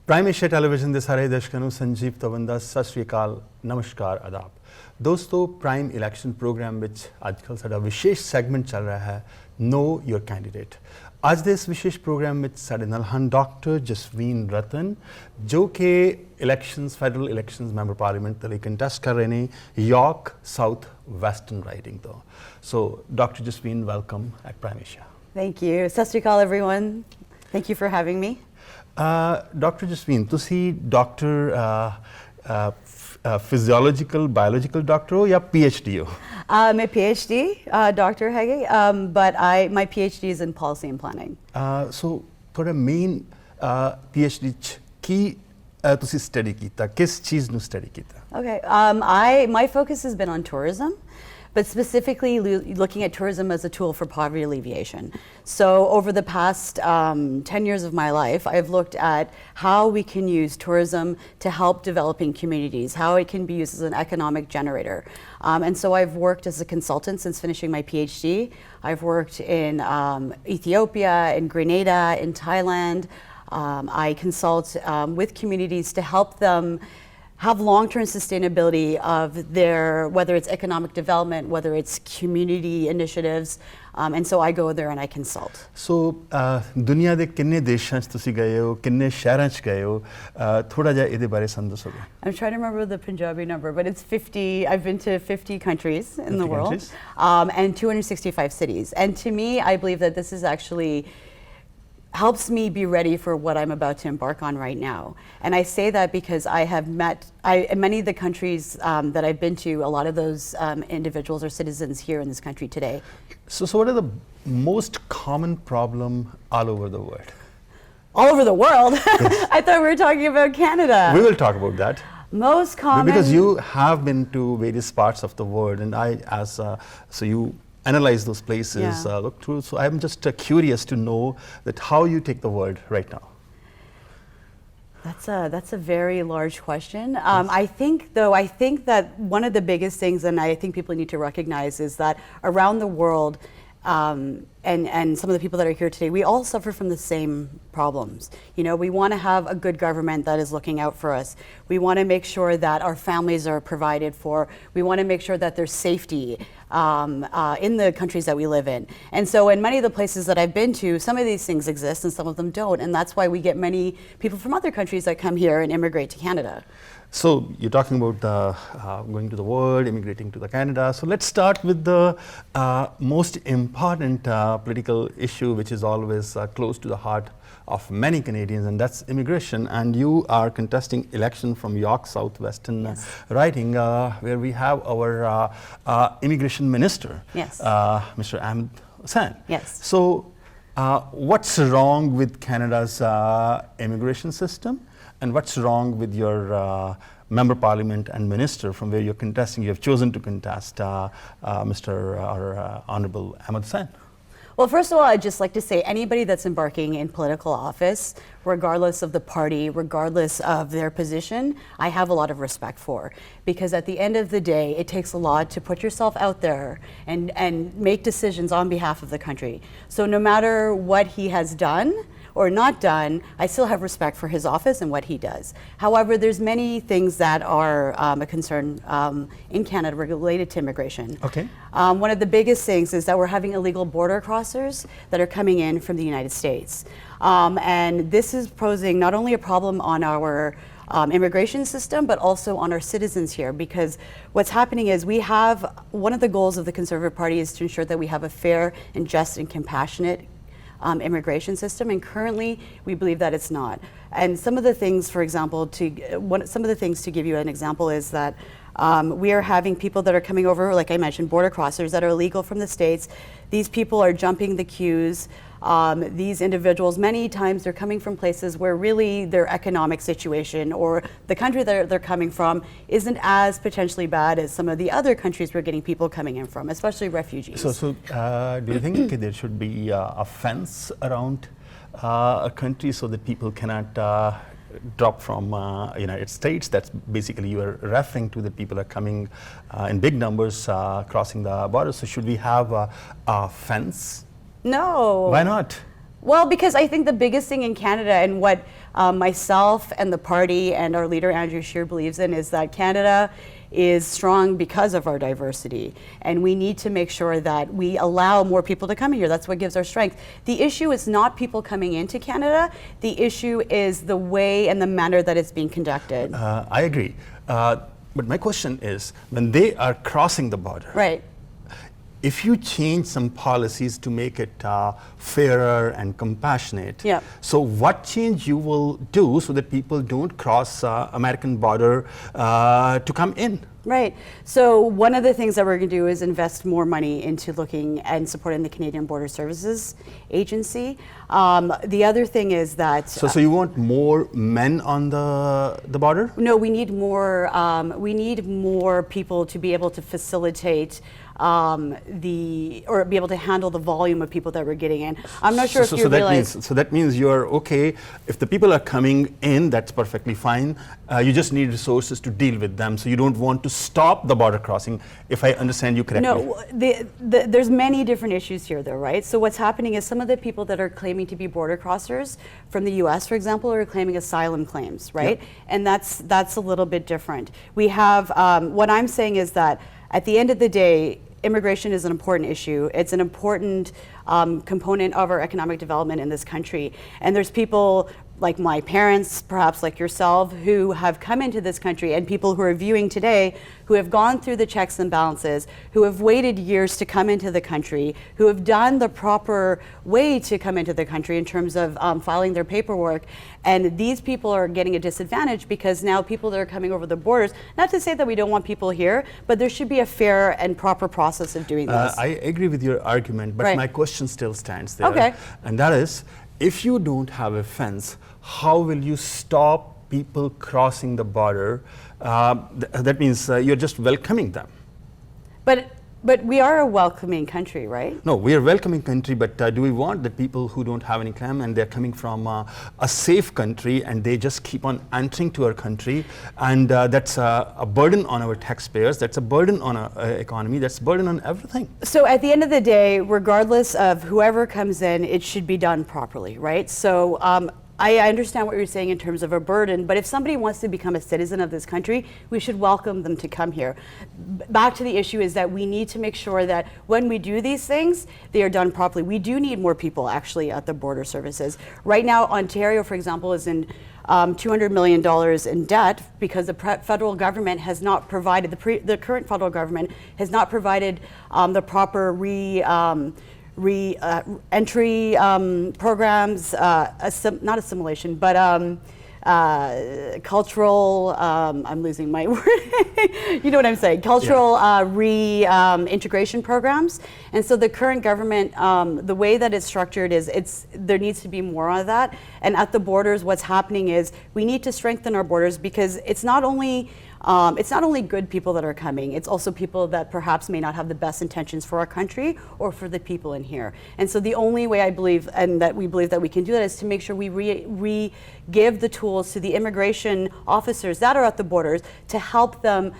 Prime Asia television के सारे दर्शकों ਨੂੰ ਸੰਜੀਵ ਤਵੰਦਾ ਸਤਿ ਸ਼੍ਰੀ ਅਕਾਲ ਨਮਸਕਾਰ ਆਦਾਬ ਦੋਸਤੋ ਪ੍ਰਾਈਮ ਇਲੈਕਸ਼ਨ ਪ੍ਰੋਗਰਾਮ ਵਿੱਚ ਅੱਜਕੱਲ ਸਾਡਾ ਵਿਸ਼ੇਸ਼ ਸੈਗਮੈਂਟ ਚੱਲ ਰਿਹਾ ਹੈ ਨੋ ਯੂਰ ਕੈਂਡੀਡੇਟ ਅੱਜ ਦੇ ਇਸ ਵਿਸ਼ੇਸ਼ ਪ੍ਰੋਗਰਾਮ ਵਿੱਚ ਸਾਡੇ ਨਾਲ ਹਨ ਡਾਕਟਰ ਜਸਵੀਨ ਰਤਨ ਜੋ ਕਿ elections federal elections member parliament ਦੇ ਲਈ ਕੰਟੈਸਟ ਕਰ ਰਹੇ ਨੇ ਯਾਰਕ ਸਾਊਥ ਵੈਸਟਰਨ ਰਾਈਡਿੰਗ ਤੋਂ so doctor Jasveen welcome at Prime Asia Thank you. Sat Sri Akal, everyone. Thank you for having me. Dr. Jasween, ਤੁਸੀਂ ਡਾਕਟਰ physiological, biological doctor या PhD हो? I'm a PhD doctor, but my PhD is in policy and planning. So, ਤੁਹਾਡਾ main PhD ਕੀ ਤੁਸੀਂ study ਕੀਤਾ? ਕਿਸ ਚੀਜ਼ ਨੂੰ study ਕੀਤਾ? Okay, my focus has been on tourism. But specifically looking at tourism as a tool for poverty alleviation. So over the past 10 years of my life, I've looked at how we can use tourism to help developing communities, how it can be used as an economic generator. And so I've worked as a consultant since finishing my PhD. I've worked in Ethiopia, in Grenada, in Thailand. I consult with communities to help them have long-term sustainability of their, whether it's economic development, whether it's community initiatives, and so I go there and I consult. So, ਦੁਨੀਆ ਦੇ ਕਿੰਨੇ ਦੇਸ਼ਾਂ 'ਚ ਤੁਸੀਂ ਗਏ ਹੋ ਕਿੰਨੇ ਸ਼ਹਿਰਾਂ 'ਚ ਗਏ ਹੋ ਥੋੜਾ ਜਿਹਾ ਇਹਦੇ ਬਾਰੇ ਸਾਨੂੰ ਦੱਸੋਗੇ? I'm trying to remember the Punjabi number, but it's 50. I've been to 50 countries in the world, and 265 cities. And to me, I believe that this is actually helps me be ready for what I'm about to embark on right now. And I say that because I have met, in many of the countries that I've been to, a lot of those individuals are citizens here in this country today. So what are the most common problem all over the world? All over the world? Yes. I thought we were talking about Canada. We will talk about that. Most common? Because you have been to various parts of the world and so you analyze those places, look through. So I'm just curious to know that how you take the world right now. That's a very large question. Yes. I think that one of the biggest things, and I think people need to recognize, is that around the world, and some of the people that are here today, we all suffer from the same problems. You know, we want to have a good government that is looking out for us. We want to make sure that our families are provided for. We want to make sure that there's safety in the countries that we live in. And so in many of the places that I've been to, some of these things exist and some of them don't. And that's why we get many people from other countries that come here and immigrate to Canada. So you're talking about going to the world, immigrating to the Canada. So let's start with the most important political issue, which is always close to the heart of many Canadians, and that's immigration. And you are contesting election from York South Western riding, where we have our immigration minister, Mr. Ahmed Hussain. Yes. So what's wrong with Canada's immigration system? And what's wrong with your member parliament and minister from where you're contesting? You have chosen to contest Mr. Honorable Ahmed Hussain. Well, first of all, I'd just like to say anybody that's embarking in political office, regardless of the party, regardless of their position, I have a lot of respect for. Because at the end of the day, it takes a lot to put yourself out there and make decisions on behalf of the country. So no matter what he has done, or not done, I still have respect for his office and what he does. However, there's many things that are a concern in Canada related to immigration. Okay. One of the biggest things is that we're having illegal border crossers that are coming in from the United States. And this is posing not only a problem on our immigration system, but also on our citizens here, because what's happening is one of the goals of the Conservative Party is to ensure that we have a fair and just and compassionate immigration system, and currently we believe that it's not. And some of the things, for example, to give you an example, is that we are having people that are coming over, like I mentioned, border crossers that are illegal from the States. These people are jumping the queues. These individuals, many times they're coming from places where really their economic situation or the country that they're coming from isn't as potentially bad as some of the other countries we're getting people coming in from, especially refugees. So do you think there should be a fence around a country so that people cannot drop from United States? That's basically you are referring to, that people are coming in big numbers crossing the border. So should we have a fence? No. Why not? Well, because I think the biggest thing in Canada and what myself and the party and our leader Andrew Scheer believes in is that Canada is strong because of our diversity, and we need to make sure that we allow more people to come here. That's what gives our strength. The issue is not people coming into Canada. The issue is the way and the manner that it's being conducted. I agree. But my question is, when they are crossing the border, Right. if you change some policies to make it fairer and compassionate, Yeah. so what change you will do so that people don't cross American border to come in? Right. So one of the things that we're going to do is invest more money into looking and supporting the Canadian Border Services Agency. The other thing is that So you want more men on the border? no, we need more. We need more people to be able to facilitate or be able to handle the volume of people that we're getting in. I'm not sure if you realize. So that means you're okay. If the people are coming in, that's perfectly fine. You just need resources to deal with them. So you don't want to stop the border crossing, if I understand you correctly. No, there's many different issues here, though, right? So what's happening is some of the people that are claiming to be border crossers from the U.S., for example, are claiming asylum claims, right? Yep. And that's a little bit different. We have what I'm saying is that at the end of the day, immigration is an important issue. It's an important component of our economic development in this country. And there's people like my parents, perhaps like yourself, who have come into this country, and people who are viewing today who have gone through the checks and balances, who have waited years to come into the country, who have done the proper way to come into the country in terms of filing their paperwork. And these people are getting a disadvantage because now people that are coming over the borders, not to say that we don't want people here, but there should be a fair and proper process of doing this. I agree with your argument, but Right. my question still stands there. Okay. And that is, if you don't have a fence, how will you stop people crossing the border? That means you're just welcoming them. But we are a welcoming country, right? No, we are a welcoming country, but do we want the people who don't have any claim and they're coming from a safe country and they just keep on entering to our country, and that's a burden on our taxpayers, that's a burden on our economy, that's a burden on everything. So at the end of the day, regardless of whoever comes in, it should be done properly, right? So I understand what you're saying in terms of a burden, but if somebody wants to become a citizen of this country, we should welcome them to come here. Back to the issue is that we need to make sure that when we do these things, they are done properly. We do need more people actually at the border services. Right now, Ontario, for example, is in $200 million in debt because the federal government has not provided, the current federal government has not provided the proper entry programs, not assimilation, but cultural, I'm losing my word, you know what I'm saying, cultural reintegration programs. And so the current government, the way that it's structured is there needs to be more of that. And at the borders, what's happening is we need to strengthen our borders because it's not only good people that are coming, it's also people that perhaps may not have the best intentions for our country or for the people in here. And so the only way I believe, and that we believe that we can do that, is to make sure we give the tools to the immigration officers that are at the borders to help them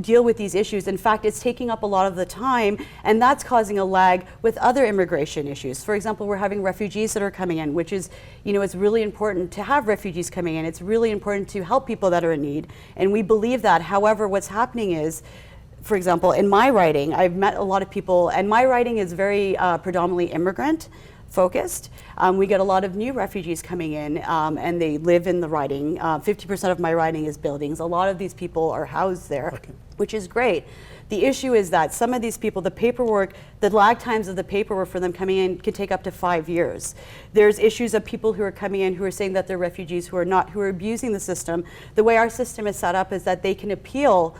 deal with these issues. In fact, it's taking up a lot of the time, and that's causing a lag with other immigration issues. For example, we're having refugees that are coming in, which is, it's really important to have refugees coming in. It's really important to help people that are in need, and we believe that. However, what's happening is, for example, in my writing, I've met a lot of people, and my writing is very predominantly immigrant focused. We get a lot of new refugees coming in, and they live in the riding. 50% of my riding is buildings. A lot of these people are housed there, Okay. which is great. The issue is that some of these people, the lag times of the paperwork for them coming in can take up to 5 years. There's issues of people who are coming in who are saying that they're refugees, who are abusing the system. The way our system is set up is that they can appeal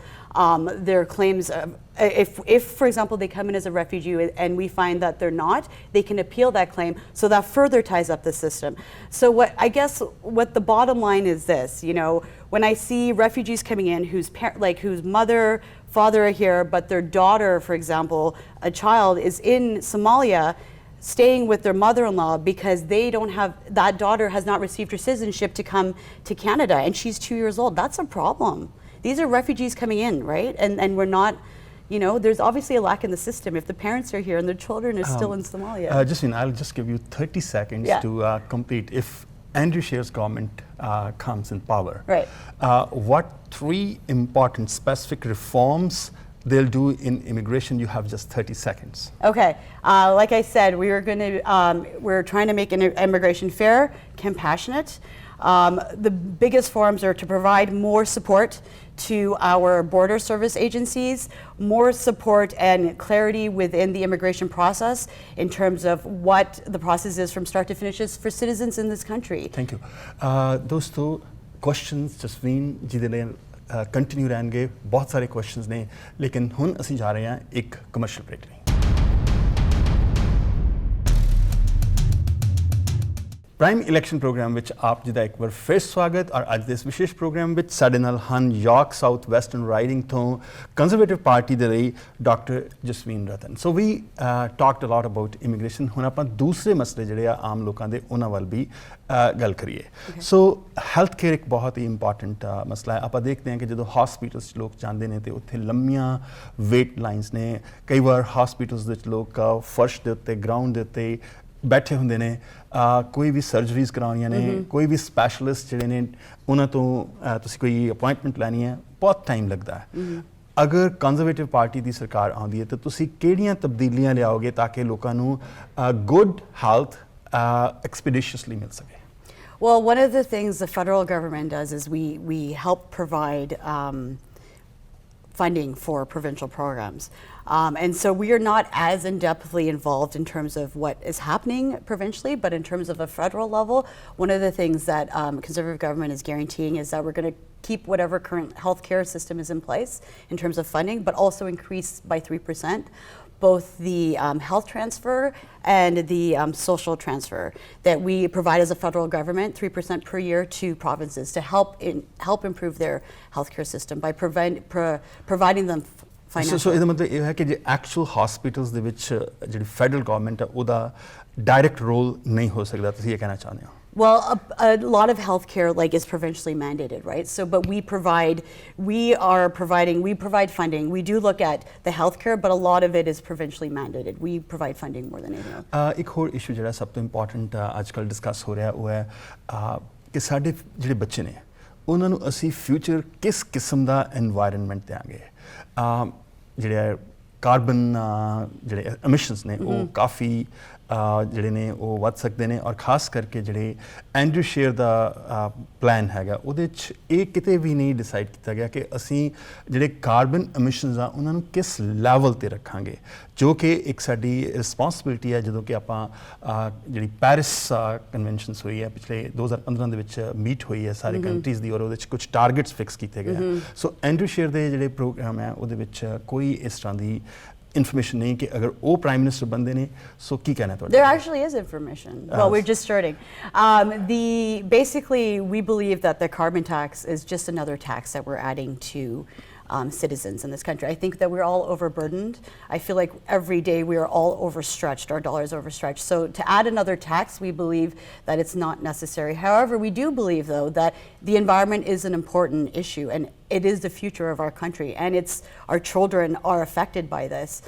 their claims. If, for example, they come in as a refugee and we find that they're not, they can appeal that claim, so that further ties up the system. So what the bottom line is this, when I see refugees coming in whose mother, father are here, but their daughter, for example, a child is in Somalia, staying with their mother-in-law because that daughter has not received her citizenship to come to Canada, and she's 2 years old. That's a problem. These are refugees coming in, right? And we're not You know, there's obviously a lack in the system if the parents are here and their children are still in Somalia. Justine, I'll just give you 30 seconds Yeah. to complete. If Andrew Scheer's government comes in power, Right. What 3 important specific reforms they'll do in immigration? You have just 30 seconds. Okay, like I said, we're trying to make immigration fair, compassionate. The biggest forms are to provide more support to our border service agencies, more support and clarity within the immigration process in terms of what the process is from start to finish for citizens in this country. Thank you. दोस्तों questions Jasveen जी दे लिए continue रहेंगे बहुत सारे questions ने लेकिन हुन ਅਸੀਂ ਜਾ ਰਹੇ ਹਾਂ ਇੱਕ commercial break ਲਈ ਪ੍ਰਾਈਮ ਇਲੈਕਸ਼ਨ ਪ੍ਰੋਗਰਾਮ ਵਿੱਚ ਆਪ ਜੀ ਦਾ ਇੱਕ ਵਾਰ ਫਿਰ ਸਵਾਗਤ ਔਰ ਅੱਜ ਦੇ ਇਸ ਵਿਸ਼ੇਸ਼ ਪ੍ਰੋਗਰਾਮ ਵਿੱਚ ਸਾਡੇ ਨਾਲ ਹਨ ਯਾਰਕ ਸਾਊਥ ਵੈਸਟਰਨ ਰਾਈਡਿੰਗ ਤੋਂ ਕੰਜ਼ਰਵੇਟਿਵ ਪਾਰਟੀ ਦੇ ਲਈ doctor Jasveen Rattan so we talked a lot about immigration ਹੁਣ ਆਪਾਂ ਦੂਸਰੇ ਮਸਲੇ ਜਿਹੜੇ ਆ ਆਮ ਲੋਕਾਂ ਦੇ ਉਹਨਾਂ ਵੱਲ ਵੀ ਗੱਲ ਕਰੀਏ ਸੋ ਹੈਲਥ ਕੇਅਰ ਇੱਕ ਬਹੁਤ ਹੀ ਇੰਪੋਰਟੈਂਟ ਮਸਲਾ ਹੈ ਆਪਾਂ ਦੇਖਦੇ ਹਾਂ ਕਿ ਜਦੋਂ ਹਸਪੀਟਲਸ 'ਚ ਲੋਕ ਜਾਂਦੇ ਨੇ ਤੇ ਉੱਥੇ ਲੰਮੀਆਂ ਵੇਟ ਲਾਈਨਸ ਨੇ ਕਈ ਵਾਰ ਹਸਪੀਟਲਸ ਵਿੱਚ ਲੋਕ ਫਰਸ਼ ਦੇ ਉੱਤੇ ਗਰਾਊਂਡ ਦੇ ਉੱਤੇ ਬੈਠੇ ਹੁੰਦੇ ਨੇ ਕੋਈ ਵੀ ਸਰਜਰੀਜ਼ ਕਰਾਉਣੀਆਂ ਨੇ ਕੋਈ ਵੀ ਸਪੈਸ਼ਲਿਸਟ ਜਿਹੜੇ ਨੇ ਉਹਨਾਂ ਤੋਂ ਤੁਸੀਂ ਕੋਈ ਅਪਾਇੰਟਮੈਂਟ ਲੈਣੀ ਹੈ ਬਹੁਤ ਟਾਈਮ ਲੱਗਦਾ ਹੈ ਅਗਰ ਕੰਜ਼ਰਵੇਟਿਵ ਪਾਰਟੀ ਦੀ ਸਰਕਾਰ ਆਉਂਦੀ ਹੈ ਤਾਂ ਤੁਸੀਂ ਕਿਹੜੀਆਂ ਤਬਦੀਲੀਆਂ ਲਿਆਓਗੇ ਤਾਂ ਕਿ ਲੋਕਾਂ ਨੂੰ ਗੁੱਡ ਹੈਲਥ ਐਕਸਪੀਡੀਸ਼ੀਅਸਲੀ ਮਿਲ ਸਕੇ Well, one of the things the federal government does is we help provide funding for provincial programs. And so we are not as in-depthly involved in terms of what is happening provincially, but in terms of a federal level, one of the things that Conservative government is guaranteeing is that we're going to keep whatever current healthcare system is in place in terms of funding, but also increase by 3%. Both the health transfer and the social transfer that we provide as a federal government, 3% per year to provinces to help improve their healthcare system by providing them financial. So ਇਹਦਾ ਮਤਲਬ ਇਹ ਹੈ ਕਿ ਜੇ actual hospitals ਦੇ ਵਿੱਚ ਜਿਹੜੀ federal government ਹੈ ਉਹਦਾ ਡਾਇਰੈਕਟ ਰੋਲ ਨਹੀਂ ਹੋ ਸਕਦਾ ਤੁਸੀਂ ਇਹ ਕਹਿਣਾ ਚਾਹੁੰਦੇ ਹੋ Well, a lot of healthcare is provincially mandated, right? So, but we provide funding. We do look at the healthcare, but a lot of it is provincially mandated. We provide funding more than anything else. ਇੱਕ ਹੋਰ issue ਜਿਹੜਾ ਸਭ ਤੋਂ important ਅੱਜ ਕੱਲ੍ਹ discuss ਹੋ ਰਿਹਾ ਉਹ ਹੈ ਕਿ ਸਾਡੇ ਜਿਹੜੇ ਬੱਚੇ ਨੇ ਉਹਨਾਂ ਨੂੰ ਅਸੀਂ ਫਿਊਚਰ ਕਿਸ ਕਿਸਮ ਦਾ এনवायरमेंट ਦਿਆਂਗੇ ਜਿਹੜੇ ਕਾਰਬਨ ਜਿਹੜੇ ਐਮਿਸ਼ਨਸ ਨੇ ਉਹ ਕਾਫੀ ਜਿਹੜੇ ਨੇ ਉਹ ਵੱਧ ਸਕਦੇ ਨੇ ਔਰ ਖਾਸ ਕਰਕੇ ਜਿਹੜੇ ਐਂਡਰੂ ਸ਼ੇਅਰ ਦਾ ਪਲਾਨ ਹੈਗਾ ਉਹਦੇ 'ਚ ਇਹ ਕਿਤੇ ਵੀ ਨਹੀਂ ਡਿਸਾਈਡ ਕੀਤਾ ਗਿਆ ਕਿ ਅਸੀਂ ਜਿਹੜੇ ਕਾਰਬਨ ਐਮਿਸ਼ਨਸ ਆ ਉਹਨਾਂ ਨੂੰ ਕਿਸ ਲੈਵਲ 'ਤੇ ਰੱਖਾਂਗੇ ਜੋ ਕਿ ਇੱਕ ਸਾਡੀ ਰਿਸਪੌਂਸਿਬਿਲਿਟੀ ਹੈ ਜਦੋਂ ਕਿ ਆਪਾਂ ਜਿਹੜੀ ਪੈਰਿਸ ਕਨਵੈਨਸ਼ਨਸ ਹੋਈ ਹੈ ਪਿਛਲੇ 2015 ਦੇ ਵਿੱਚ ਮੀਟ ਹੋਈ ਹੈ ਸਾਰੇ ਕੰਟਰੀਜ਼ ਦੀ ਔਰ ਉਹਦੇ 'ਚ ਕੁਝ ਟਾਰਗੇਟਸ ਫਿਕਸ ਕੀਤੇ ਗਏ ਸੋ ਐਂਡਰੂ ਸ਼ੇਅਰ ਦੇ ਜਿਹੜੇ ਪ੍ਰੋਗਰਾਮ ਹੈ ਉਹਦੇ ਵਿੱਚ ਕੋਈ ਇਸ ਤਰ੍ਹਾਂ ਦੀ information nahi ki agar wo prime minister bande ne so ki kehna hai there actually is information well we're just starting basically we believe that the carbon tax is just another tax that we're adding to citizens in this country. I think that we're all overburdened. I feel like every day we are all overstretched, our dollar is overstretched. So to add another tax, we believe that it's not necessary. However, we do believe though that the environment is an important issue and it is the future of our country and our children are affected by this.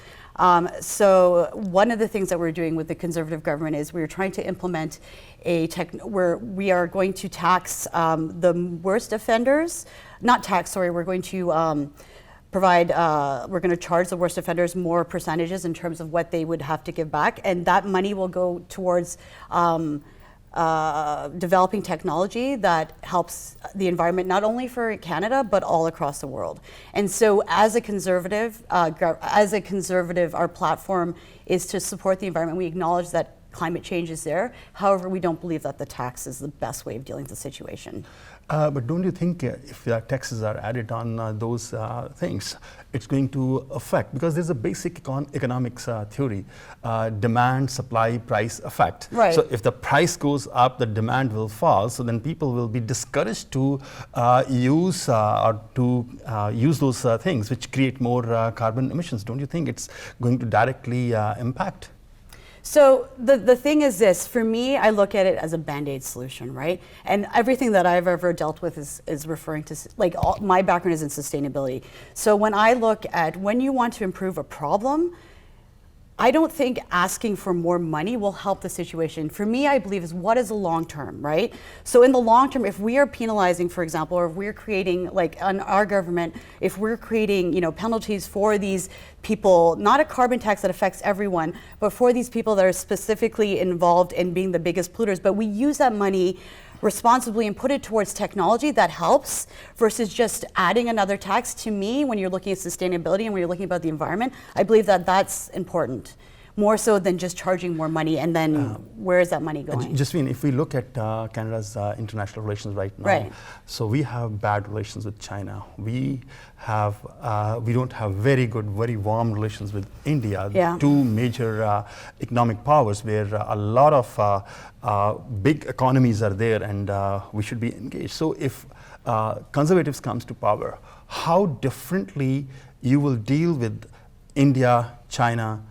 So one of the things that we're doing with the Conservative government is we're trying to implement where we are going to tax the worst offenders, not tax, sorry, we're going to we're going to charge the worst offenders more percentages in terms of what they would have to give back, and that money will go towards developing technology that helps the environment not only for Canada but all across the world. And so as a conservative our platform is to support the environment. We acknowledge that climate change is there. However, we don't believe that the tax is the best way of dealing with the situation. But don't you think if taxes are added on those things, it's going to affect, because there's a basic economics theory, demand, supply, price effect. Right. So if the price goes up, the demand will fall. So then people will be discouraged to use those things which create more carbon emissions. Don't you think it's going to directly impact? So the thing is this, for me, I look at it as a Band-Aid solution, right? And everything that I've ever dealt with is referring to, like, my background is in sustainability. So when I look at when you want to improve a problem, I don't think asking for more money will help the situation. For me, I believe is what is the long term, right? So in the long term, if we are penalizing, for example, or if we're creating, like on our government, if we're creating, penalties for these people, not a carbon tax that affects everyone, but for these people that are specifically involved in being the biggest polluters, but we use that money responsibly and put it towards technology that helps versus just adding another tax. To me, when you're looking at sustainability and when you're looking about the environment, I believe that that's important, more so than just charging more money and then where is that money going? Jasmine, if we look at Canada's international relations right now, Right. so we have bad relations with China. We don't have very good, very warm relations with India, Yeah. two major economic powers where a lot of big economies are there, and we should be engaged. So if conservatives comes to power, how differently you will deal with India, China,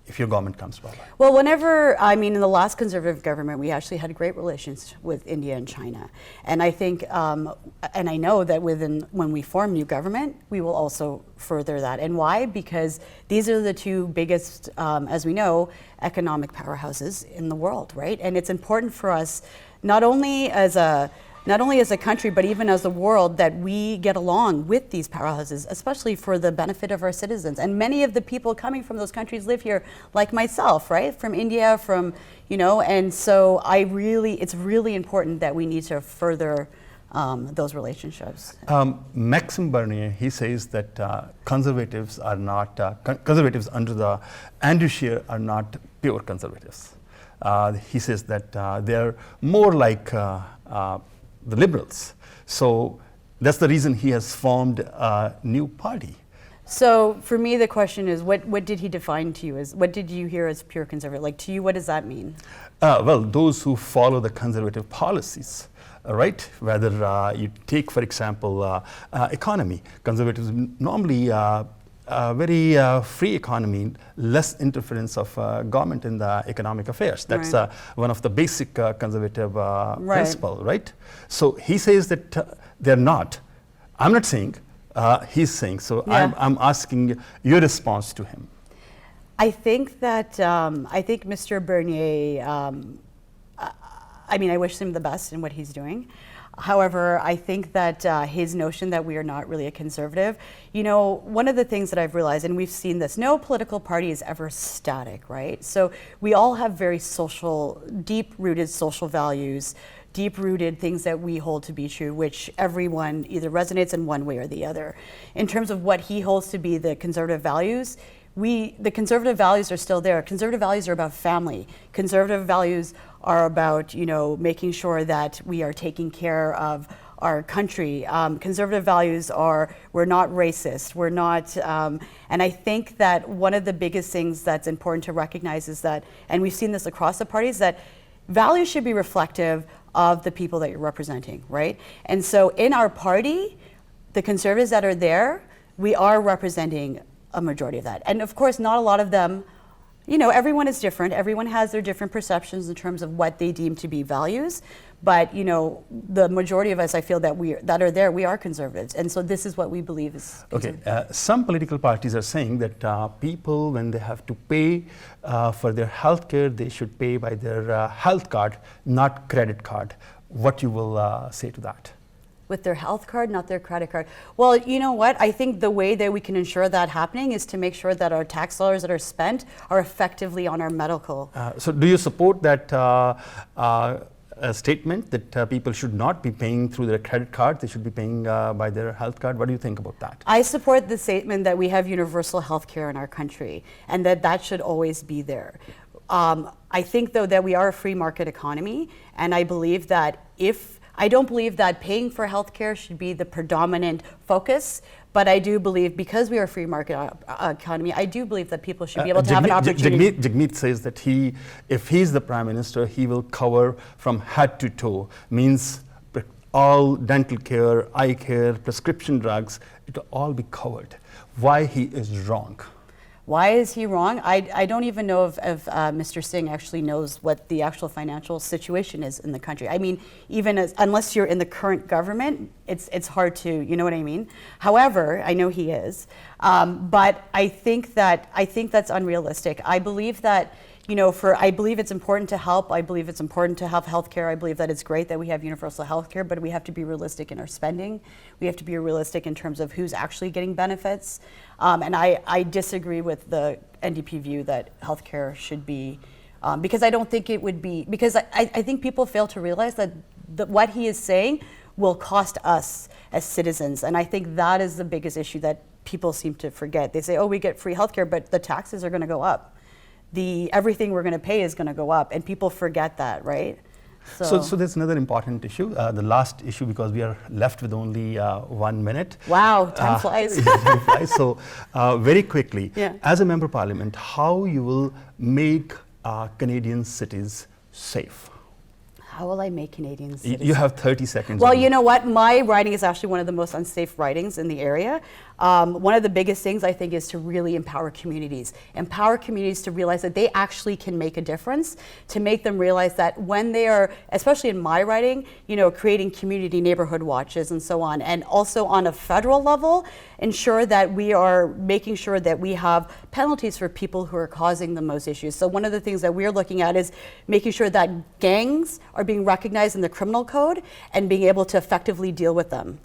if your government comes to power? Well, in the last conservative government, we actually had great relations with India and China. And I think, and I know that when we form new government, we will also further that. And why? Because these are the two biggest, as we know, economic powerhouses in the world, right? And it's important for us, not only as a country, but even as a world, that we get along with these powerhouses, especially for the benefit of our citizens. And many of the people coming from those countries live here, like myself, right? From India, and so it's really important that we need to further those relationships. Maxime Bernier, he says that conservatives conservatives under the Andrew Scheer are not pure conservatives. He says that they're more like the liberals. So that's the reason he has formed a new party. So for me, the question is, what did he define to you as, what did you hear as pure conservative? Like, to you, what does that mean? Well, those who follow the conservative policies, right? Whether you take, for example, economy. Conservatives normally very free economy, less interference of government in the economic affairs. That's Right. One of the basic conservative Right. principle, right? So he says that they're not. I'm not saying, he's saying. So Yeah. I'm asking your response to him. I think that, Mr. Bernier, I wish him the best in what he's doing. However, I think that his notion that we are not really a conservative, one of the things that I've realized, and we've seen this, no political party is ever static, right? So we all have very deep-rooted social values, deep-rooted things that we hold to be true, which everyone either resonates in one way or the other. In terms of what he holds to be the conservative values, the conservative values are still there. Conservative values are about family. Conservative values are about, making sure that we are taking care of our country. Conservative values are, we're not racist, we're not, and I think that one of the biggest things that's important to recognize is that, and we've seen this across the parties, that values should be reflective of the people that you're representing, right? And so in our party, the conservatives that are there, we are representing a majority of that. And of course, not a lot of them, everyone is different. Everyone has their different perceptions in terms of what they deem to be values. But, the majority of us, I feel that are there, we are conservatives. And so this is what we believe is Okay, some political parties are saying that people, when they have to pay for their health care, they should pay by their health card, not credit card. What you will say to that? With their health card, not their credit card. Well, you know what? I think the way that we can ensure that happening is to make sure that our tax dollars that are spent are effectively on our medical. So do you support that statement that people should not be paying through their credit card, they should be paying by their health card? What do you think about that? I support the statement that we have universal health care in our country and that should always be there. I think, though, that we are a free market economy, and I believe that I don't believe that paying for healthcare should be the predominant focus, but I do believe, because we are a free market economy, I do believe that people should be able to have an opportunity. Jagmeet says that if he's the Prime Minister, he will cover from head to toe, means all dental care, eye care, prescription drugs, it will all be covered. Why he is wrong? Why is he wrong? I don't even know if Mr. Singh actually knows what the actual financial situation is in the country. I mean, even unless you're in the current government, it's hard to, you know what I mean? However, I know he is, but I think that's unrealistic. I believe that, you know, I believe it's important to help. I believe it's important to have healthcare. I believe that it's great that we have universal healthcare, but we have to be realistic in our spending. We have to be realistic in terms of who's actually getting benefits. And I disagree with the NDP view that healthcare should be, because I don't think it would be, because I think people fail to realize that what he is saying will cost us as citizens. And I think that is the biggest issue that people seem to forget. They say, oh, we get free healthcare, but the taxes are going to go up. Everything we're going to pay is going to go up, and people forget that, right? So there's another important issue, the last issue, because we are left with only 1 minute. Wow, time flies. Time flies. So very quickly, Yeah. as a member of parliament, how you will make Canadian cities safe? How will I make Canadians cities? You have 30 seconds. Well, only. you know what? My riding is actually one of the most unsafe ridings in the area. One of the biggest things I think is to really empower communities to realize that they actually can make a difference, to make them realize that when they are, especially in my riding, you know, creating community neighborhood watches and so on, and also on a federal level, ensure that we are making sure that we have penalties for people who are causing the most issues. So one of the things that we're looking at is making sure that gangs are being recognized in the criminal code and being able to effectively deal with them.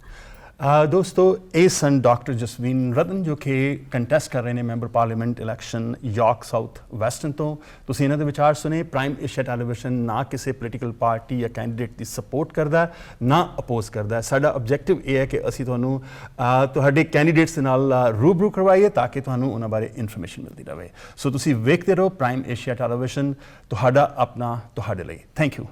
ਦੋਸਤੋ ਇਹ ਸਨ doctor Jasveen ਰਤਨ ਜੋ ਕਿ contest ਕਰ ਰਹੇ ਨੇ member parliament election York South western ਤੋਂ। ਤੁਸੀਂ ਇਹਨਾਂ ਦੇ ਵਿਚਾਰ ਸੁਣੇ। ਪ੍ਰਾਈਮ ਏਸ਼ੀਆ ਟੈਲੀਵਿਜ਼ਨ ਨਾ ਕਿਸੇ ਪੋਲੀਟੀਕਲ ਪਾਰਟੀ ਜਾਂ ਕੈਂਡੀਡੇਟ ਦੀ ਸਪੋਰਟ ਕਰਦਾ, ਨਾ ਅਪੋਜ਼ ਕਰਦਾ। ਸਾਡਾ ਆਬਜੈਕਟਿਵ ਇਹ ਹੈ ਕਿ ਅਸੀਂ ਤੁਹਾਨੂੰ ਤੁਹਾਡੇ ਕੈਂਡੀਡੇਟਸ ਦੇ ਨਾਲ ਰੂਬਰੂ ਕਰਵਾਈਏ ਤਾਂ ਕਿ ਤੁਹਾਨੂੰ ਉਹਨਾਂ ਬਾਰੇ ਇਨਫੋਰਮੇਸ਼ਨ ਮਿਲਦੀ ਰਹੇ। ਸੋ ਤੁਸੀਂ ਵੇਖਦੇ ਰਹੋ ਪ੍ਰਾਈਮ ਏਸ਼ੀਆ ਟੈਲੀਵਿਜ਼ਨ, ਤੁਹਾਡਾ ਆਪਣਾ ਤੁਹਾਡੇ ਲਈ। Thank you.